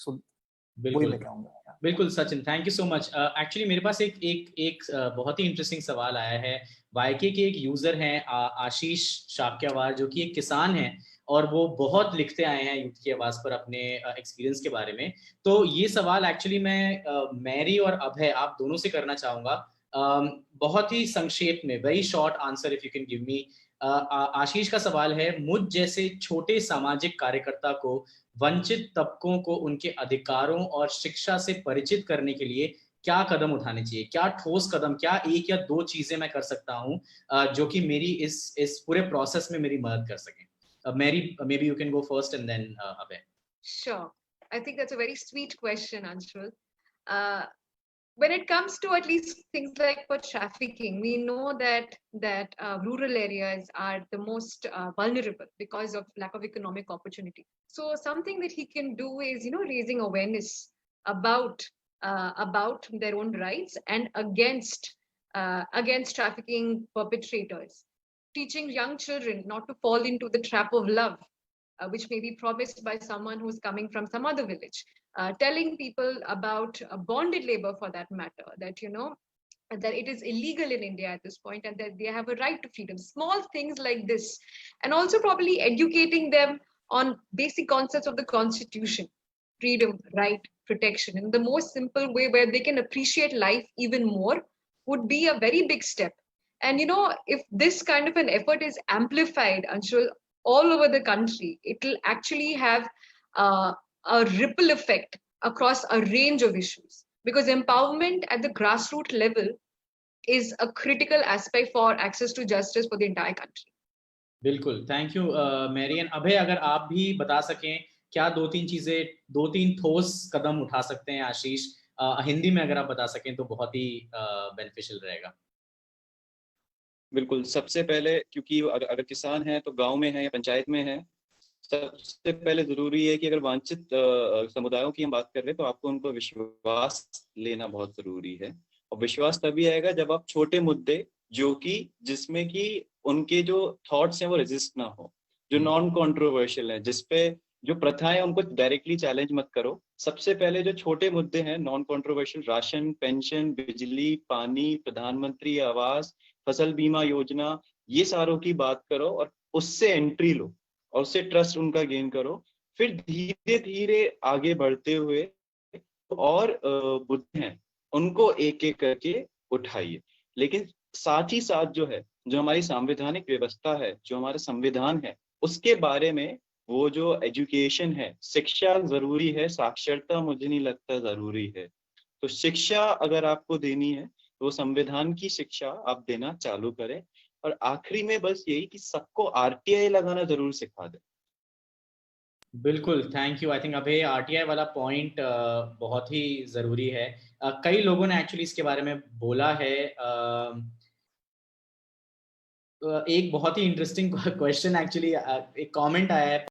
सो वही बिल्कुल मैं कहूँगा। बिल्कुल Sachin, thank you so much. Actually मेरे पास एक बहुत ही इंटरेस्टिंग सवाल आया है। वाईके के एक यूजर हैं आशीष शाक्यावार, जो कि एक किसान हैं और वो बहुत लिखते आए हैं यूथ की आवाज पर अपने एक्सपीरियंस के बारे में। तो ये सवाल एक्चुअली मैं मैरी और अभय आप दोनों से करना चाहूंगा। बहुत ही संक्षेप में, very short answer if you can give me. Ashish का सवाल है, मुझ जैसे छोटे सामाजिक कार्यकर्ता को वंचित तबकों को उनके अधिकारों और शिक्षा से परिचित करने के लिए क्या कदम उठाने चाहिए? क्या ठोस कदम, क्या 1 या 2 चीज़ें मैं कर सकता हूँ जो कि मेरी इस पूरे प्रोसेस में मेरी मदद कर सकें? Mary, maybe you can go first and then Abhay. Sure. I think that's a very sweet question, Anshul. Uh, when it comes to at least things like for trafficking, we know that rural areas are the most vulnerable because of lack of economic opportunity. So something that he can do is, raising awareness about about their own rights and against trafficking perpetrators, teaching young children not to fall into the trap of love, which may be promised by someone who's coming from some other village, telling people about bonded labor for that matter, that it is illegal in India at this point and that they have a right to freedom. Small things like this, and also probably educating them on basic concepts of the Constitution, freedom, right, protection, in the most simple way where they can appreciate life even more, would be a very big step. And if this kind of an effort is amplified, Anshul, all over the country, it will actually have a ripple effect across a range of issues, because empowerment at the grassroots level is a critical aspect for access to justice for the entire country. बिल्कुल, thank you Mary and अभय, अगर आप भी बता सकें क्या 2-3 चीज़ें, 2-3 ठोस कदम उठा सकते हैं आशीष? हिंदी में अगर आप बता सकें तो बहुत ही बेनिफिशियल रहेगा। बिल्कुल, सबसे पहले क्योंकि अगर किसान है तो गाँव में है या पंचायत में है, सबसे पहले ज़रूरी है कि अगर वांछित समुदायों की हम बात कर रहे हैं तो आपको उनको विश्वास लेना बहुत ज़रूरी है। और विश्वास तभी आएगा जब आप छोटे मुद्दे जिसमें कि उनके जो थॉट्स हैं वो रेजिस्ट ना हो, जो नॉन कंट्रोवर्शियल है, जिसपे जो प्रथाएं उनको डायरेक्टली चैलेंज मत करो। सबसे पहले जो छोटे मुद्दे हैं नॉन कंट्रोवर्शियल, राशन, पेंशन, बिजली, पानी, प्रधानमंत्री आवास, फसल बीमा योजना, ये सारों की बात करो और उससे एंट्री लो और उससे ट्रस्ट उनका गेन करो। फिर धीरे धीरे आगे बढ़ते हुए और मुद्दे हैं उनको एक एक करके उठाइए। लेकिन साथ ही साथ जो हमारी संवैधानिक व्यवस्था है, जो हमारा संविधान है, उसके बारे में वो जो एजुकेशन है, शिक्षा जरूरी है, साक्षरता मुझे नहीं लगता जरूरी है। तो शिक्षा अगर आपको देनी है तो वो संविधान की शिक्षा आप देना चालू करें। और आखिरी में बस यही कि सबको आरटीआई लगाना जरूर सिखा दें। बिल्कुल, thank you. I think Abhay, RTI वाला पॉइंट बहुत ही ज़रूरी है। कई लोगों ने एक्चुअली इसके बारे में बोला है। एक बहुत ही इंटरेस्टिंग क्वेश्चन एक्चुअली, एक कमेंट आया है